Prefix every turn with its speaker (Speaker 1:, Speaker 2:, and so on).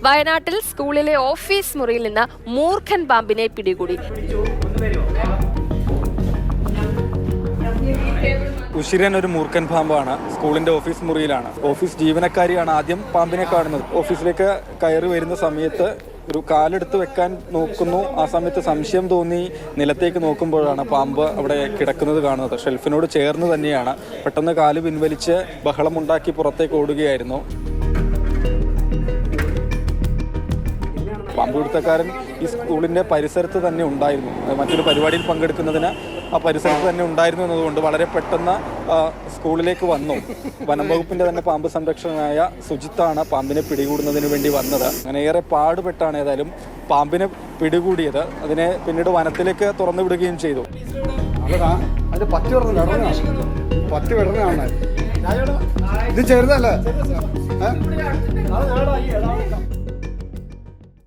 Speaker 1: വയനാട്ടിൽ സ്കൂളിലെ ഓഫീസ് മുറിയിൽ നിന്ന് മൂർഖൻ പാമ്പിനെ പിടികൂടി.
Speaker 2: ഉശിരൻ ഒരു മൂർഖൻ പാമ്പാണ്. സ്കൂളിന്റെ ഓഫീസ് മുറിയിലാണ്. ഓഫീസ് ജീവനക്കാരിയാണ് ആദ്യം പാമ്പിനെ കാണുന്നത്. ഓഫീസിലേക്ക് കയറി വരുന്ന സമയത്ത് ഒരു കാലെടുത്ത് വെക്കാൻ നോക്കുന്നു. ആ സമയത്ത് സംശയം തോന്നി നിലത്തേക്ക് നോക്കുമ്പോഴാണ് പാമ്പ് അവിടെ കിടക്കുന്നത് കാണുന്നത്. ഷെൽഫിനോട് ചേർന്ന് തന്നെയാണ്. പെട്ടെന്ന് കാല് പിൻവലിച്ച് ബഹളമുണ്ടാക്കി പുറത്തേക്ക് ഓടുകയായിരുന്നു. പാമ്പ് പിടുത്തക്കാരൻ ഈ സ്കൂളിൻ്റെ പരിസരത്ത് തന്നെ ഉണ്ടായിരുന്നു. മറ്റൊരു പരിപാടിയിൽ പങ്കെടുക്കുന്നതിന് ആ പരിസരത്ത് തന്നെ ഉണ്ടായിരുന്നു എന്നതുകൊണ്ട് വളരെ പെട്ടെന്ന് സ്കൂളിലേക്ക് വന്നു. വനം വകുപ്പിൻ്റെ തന്നെ പാമ്പ് സംരക്ഷകനായ സുജിത്താണ് പാമ്പിനെ പിടികൂടുന്നതിന് വേണ്ടി വന്നത്. അങ്ങനെ ഏറെ പാടുപെട്ടാണ് ഏതായാലും പാമ്പിനെ പിടികൂടിയത്. അതിനെ പിന്നീട് വനത്തിലേക്ക് തുറന്നു വിടുകയും ചെയ്തു.
Speaker 3: ഇത് ചെറുതല്ലേ?